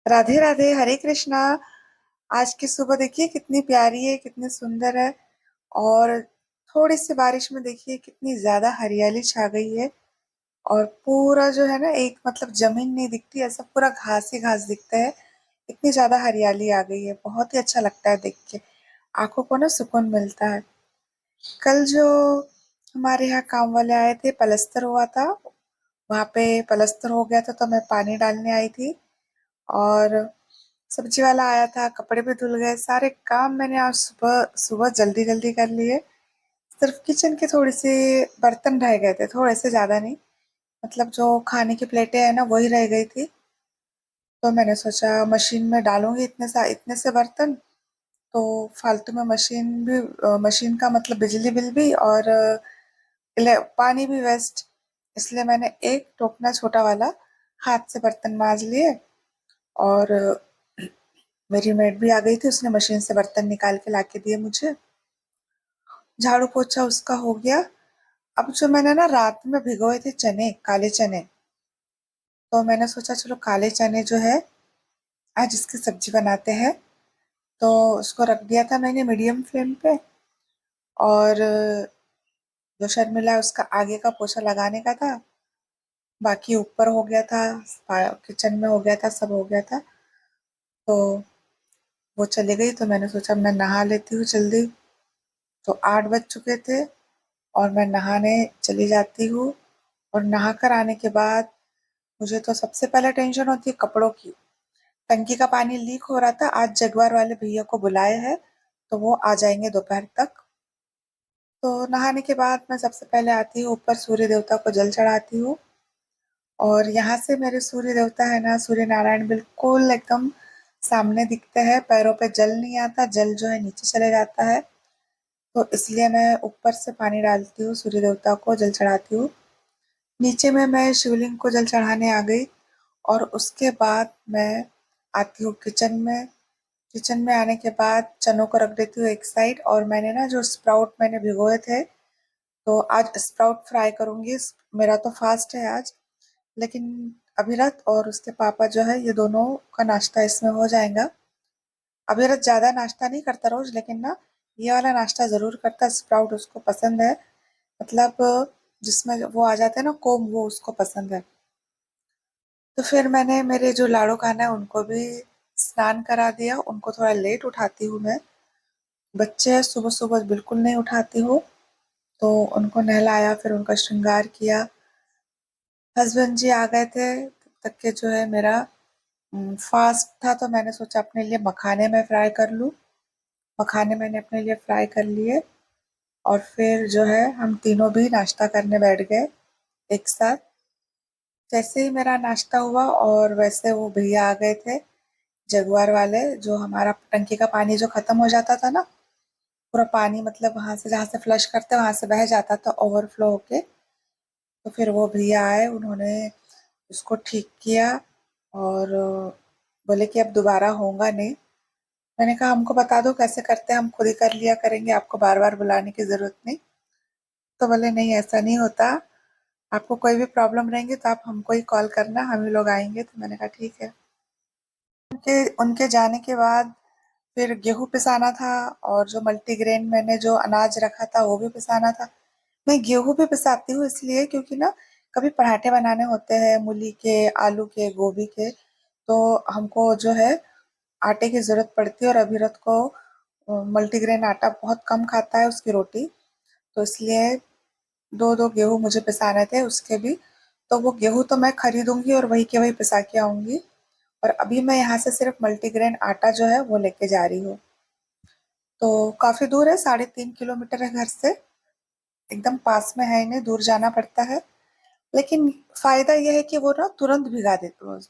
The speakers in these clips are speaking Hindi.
राधे राधे, हरे कृष्णा। आज की सुबह देखिए कितनी प्यारी है, कितनी सुंदर है। और थोड़ी सी बारिश में देखिए कितनी ज्यादा हरियाली छा गई है। और पूरा जो है ना, एक मतलब जमीन नहीं दिखती, ऐसा पूरा घास ही घास दिखता है। इतनी ज्यादा हरियाली आ गई है, बहुत ही अच्छा लगता है देख के। आंखों को ना सुकून मिलता है। कल जो हमारे यहाँ काम वाले आए थे, पलस्तर हुआ था। वहां पे पलस्तर हो गया था तो मैं पानी डालने आई थी। और सब्जी वाला आया था, कपड़े भी धुल गए, सारे काम मैंने आज सुबह सुबह जल्दी जल्दी कर लिए। सिर्फ किचन के थोड़ी सी बर्तन रह गए थे, थोड़े से ज्यादा नहीं। मतलब जो खाने की प्लेटें हैं ना, वही रह गई थी। तो मैंने सोचा मशीन में डालूंगी इतने से बर्तन। तो फालतू में मशीन का मतलब बिजली बिल भी और पानी भी वेस्ट। इसलिए मैंने एक टोकना छोटा वाला हाथ से बर्तन मांज लिए। और मेरी मेड भी आ गई थी, उसने मशीन से बर्तन निकाल के लाके दिए मुझे। झाड़ू पोछा उसका हो गया। अब जो मैंने ना रात में भिगोए थे चने, काले चने, तो मैंने सोचा चलो काले चने जो है आज इसकी सब्जी बनाते हैं। तो उसको रख दिया था मैंने मीडियम फ्लेम पे। और जो शर्मिला है उसका आगे का पोछा लगाने का था, बाकी ऊपर हो गया था, किचन में हो गया था, सब हो गया था। तो वो चली गई तो मैंने सोचा मैं नहा लेती हूँ जल्दी। तो 8 बज चुके थे और मैं नहाने चली जाती हूँ। और नहा कर आने के बाद मुझे तो सबसे पहले टेंशन होती है कपड़ों की। टंकी का पानी लीक हो रहा था, आज जगवार वाले भैया को बुलाए हैं, तो वो आ जाएंगे दोपहर तक। तो नहाने के बाद मैं सबसे पहले आती हूँ ऊपर, सूर्य देवता को जल चढ़ाती हूँ। और यहाँ से मेरे सूर्य देवता है ना, सूर्य नारायण बिल्कुल एकदम सामने दिखते हैं। पैरों पे जल नहीं आता, जल जो है नीचे चले जाता है। तो इसलिए मैं ऊपर से पानी डालती हूँ, सूर्य देवता को जल चढ़ाती हूँ। नीचे में मैं शिवलिंग को जल चढ़ाने आ गई। और उसके बाद मैं आती हूँ किचन में। किचन में आने के बाद चनों को रख देती हूँ एक साइड, और मैंने ना जो स्प्राउट मैंने भिगोए थे, तो आज स्प्राउट फ्राई करूंगी। मेरा तो फास्ट है आज, लेकिन अभिरत और उसके पापा जो है, ये दोनों का नाश्ता इसमें हो जाएगा। अभिरत ज्यादा नाश्ता नहीं करता रोज, लेकिन ना ये वाला नाश्ता जरूर करता है। स्प्राउट उसको पसंद है, मतलब जिसमें वो आ जाते हैं ना कोम, वो उसको पसंद है। तो फिर मैंने मेरे जो लाड़ू खाना है उनको भी स्नान करा दिया। उनको थोड़ा लेट उठाती हूँ मैं, बच्चे सुबह सुबह बिल्कुल नहीं उठाती हूँ। तो उनको नहलाया, फिर उनका श्रृंगार किया। हस्बैंड जी आ गए थे तब तक के जो है मेरा फास्ट था, तो मैंने सोचा अपने लिए मखाने में फ्राई कर लूँ। मखाने मैंने अपने लिए फ्राई कर लिए। और फिर जो है हम तीनों भी नाश्ता करने बैठ गए एक साथ। जैसे ही मेरा नाश्ता हुआ और वैसे वो भैया आ गए थे, जगुआर वाले। जो हमारा टंकी का पानी जो खत्म हो जाता था ना, पूरा पानी मतलब वहां से जहाँ से फ्लश करते वहां से बह जाता था ओवरफ्लो होके। तो फिर वो भैया आए, उन्होंने उसको ठीक किया। और बोले कि अब दोबारा होगा नहीं। मैंने कहा हमको बता दो कैसे करते हैं, हम खुद ही कर लिया करेंगे, आपको बार बार बुलाने की जरूरत नहीं। तो बोले नहीं, ऐसा नहीं होता, आपको कोई भी प्रॉब्लम रहेंगी तो आप हमको ही कॉल करना, हम ही लोग आएंगे। तो मैंने कहा ठीक है। उनके उनके जाने के बाद फिर गेहूं पिसाना था। और जो मल्टीग्रेन मैंने जो अनाज रखा था वो भी पिसाना था। मैं गेहूं भी पिसाती हूँ इसलिए क्योंकि ना कभी पराठे बनाने होते हैं, मूली के, आलू के, गोभी के, तो हमको जो है आटे की जरूरत पड़ती है। और अभिरत को मल्टीग्रेन आटा बहुत कम खाता है, उसकी रोटी। तो इसलिए दो दो गेहूं मुझे पिसाने थे उसके भी। तो वो गेहूं तो मैं खरीदूंगी और वही के वही पिसा के आऊंगी। और अभी मैं यहाँ से सिर्फ मल्टीग्रेन आटा जो है वो लेके जा रही हूँ। तो काफी दूर है, 3.5 किलोमीटर है घर से। एकदम पास में है, इन्हें दूर जाना पड़ता है। लेकिन फायदा यह है कि वो ना तुरंत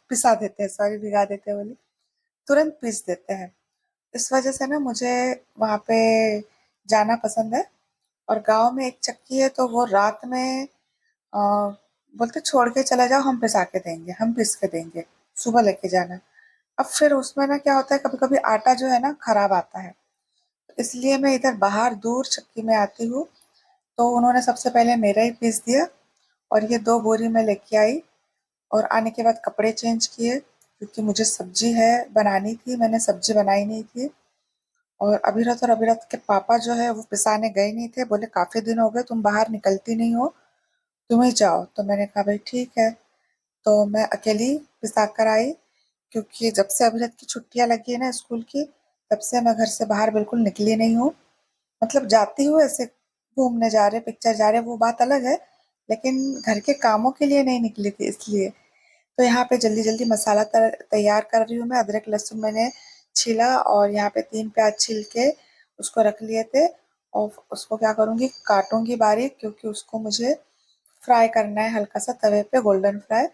पिसा देते हैं, सॉरी भिगा देते हैं बोली, तुरंत पीस देते हैं। इस वजह से ना मुझे वहाँ पे जाना पसंद है। और गांव में एक चक्की है, तो वो रात में अ, बोलते छोड़ के चला जाओ, हम पिसा के देंगे, हम पीस के देंगे, सुबह लेके जाना। अब फिर उसमें ना क्या होता है, कभी कभी आटा जो है ना खराब आता है। इसलिए मैं इधर बाहर दूर चक्की में आती हूँ। तो उन्होंने सबसे पहले मेरा ही पीस दिया, और ये 2 बोरी में लेके आई। और आने के बाद कपड़े चेंज किए, क्योंकि मुझे सब्जी है बनानी थी, मैंने सब्जी बनाई नहीं थी। और अभिरत और अभिरत के पापा जो है वो पिसाने गए नहीं थे, बोले काफी दिन हो गए तुम बाहर निकलती नहीं हो, तुम ही जाओ। तो मैंने कहा भाई ठीक है। तो मैं अकेली पिसा कर आई, क्योंकि जब से अभिरत की छुट्टियां लगी है ना स्कूल की, तब से मैं घर से बाहर बिल्कुल निकली नहीं हूँ। मतलब जाती हूँ ऐसे घूमने जा रहे, पिक्चर जा रहे, वो बात अलग है, लेकिन घर के कामों के लिए नहीं निकली थी इसलिए। तो यहाँ पे जल्दी जल्दी मसाला तैयार कर रही हूँ मैं। अदरक लहसुन मैंने छीला और यहाँ पे 3 प्याज छील के उसको रख लिए थे। और उसको क्या करूँगी, काटूंगी बारीक, क्योंकि उसको मुझे फ्राई करना है हल्का सा तवे पे, गोल्डन फ्राई।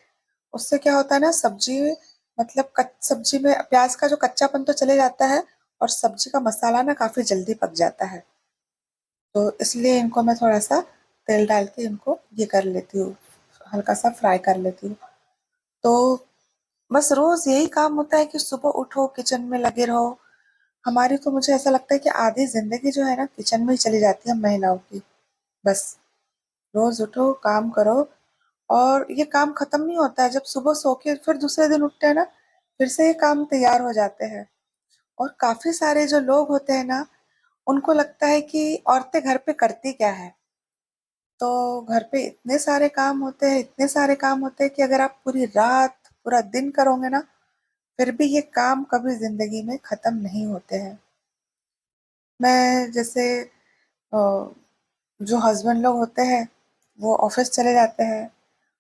उससे क्या होता है ना, सब्जी मतलब सब्जी में प्याज का जो कच्चापन तो चले जाता है, और सब्जी का मसाला ना काफी जल्दी पक जाता है। तो इसलिए इनको मैं थोड़ा सा तेल डाल के इनको ये कर लेती हूँ, हल्का सा फ्राई कर लेती हूँ। तो बस रोज यही काम होता है कि सुबह उठो किचन में लगे रहो। हमारी तो मुझे ऐसा लगता है कि आधी जिंदगी जो है ना किचन में ही चली जाती है हम महिलाओं की। बस रोज उठो काम करो, और ये काम खत्म नहीं होता है। जब सुबह सो के फिर दूसरे दिन उठते हैं ना, फिर से ये काम तैयार हो जाते हैं। और काफी सारे जो लोग होते हैं ना, उनको लगता है कि औरतें घर पे करती क्या है। तो घर पे इतने सारे काम होते हैं, इतने सारे काम होते हैं कि अगर आप पूरी रात पूरा दिन करोगे ना, फिर भी ये काम कभी जिंदगी में खत्म नहीं होते हैं। मैं जैसे अ, जो हस्बैंड लोग होते हैं वो ऑफिस चले जाते हैं,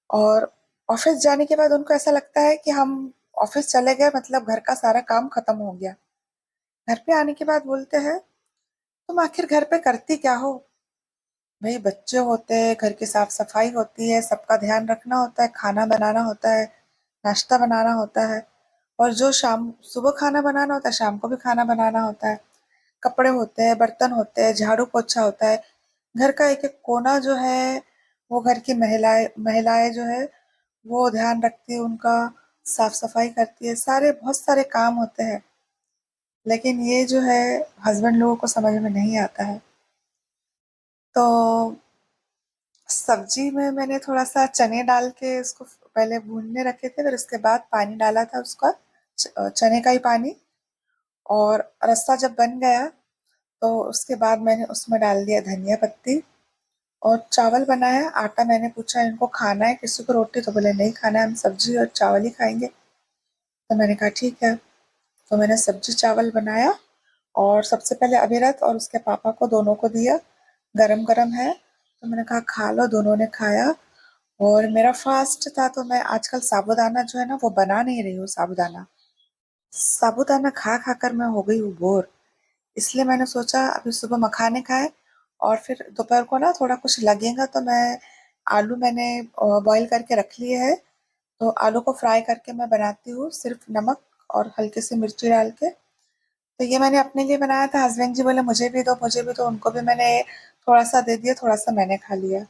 और ऑफिस जाने के बाद उनको ऐसा लगता है कि हम ऑफिस चले गए मतलब घर का सारा काम खत्म हो गया। घर पे आने के बाद बोलते हैं तुम आखिर घर पे करती क्या हो। भाई बच्चे होते हैं, घर की साफ सफाई होती है, सबका ध्यान रखना होता है, खाना बनाना होता है, नाश्ता बनाना होता है, और जो शाम सुबह खाना बनाना होता है शाम को भी खाना बनाना होता है। कपड़े होते हैं, बर्तन होते हैं, झाड़ू पोछा होता है। घर का एक एक कोना जो है वो घर की महिलाएं महिलाएं जो है वो ध्यान रखती है उनका, साफ सफाई करती है, सारे बहुत सारे काम होते हैं। लेकिन ये जो है हस्बैंड लोगों को समझ में नहीं आता है। तो सब्जी में मैंने थोड़ा सा चने डाल के उसको पहले भूनने रखे थे, फिर उसके बाद पानी डाला था उसका, चने का ही पानी। और रस्सा जब बन गया तो उसके बाद मैंने उसमें डाल दिया धनिया पत्ती। और चावल बनाया, आटा मैंने पूछा इनको खाना है किसी को रोटी, तो बोले नहीं खाना है, हम सब्जी और चावल ही खाएंगे। तो मैंने कहा ठीक है। तो मैंने सब्जी चावल बनाया, और सबसे पहले अभिरत और उसके पापा को दोनों को दिया। गरम गरम है तो मैंने कहा खा लो, दोनों ने खाया। और मेरा फास्ट था, तो मैं आजकल साबूदाना जो है ना वो बना नहीं रही हूँ। साबूदाना साबूदाना खा खा कर मैं हो गई हूँ बोर। इसलिए मैंने सोचा अभी सुबह मखाने खाए, और फिर दोपहर को ना थोड़ा कुछ लगेगा तो मैं आलू मैंने बॉईल करके रख लिए है। तो आलू को फ्राई करके मैं बनाती हूँ सिर्फ नमक और हल्की सी मिर्ची डाल के। तो ये मैंने अपने लिए बनाया था, हस्बैंड जी बोले मुझे भी दो मुझे भी दो, उनको भी मैंने थोड़ा सा दे दिया, थोड़ा सा मैंने खा लिया।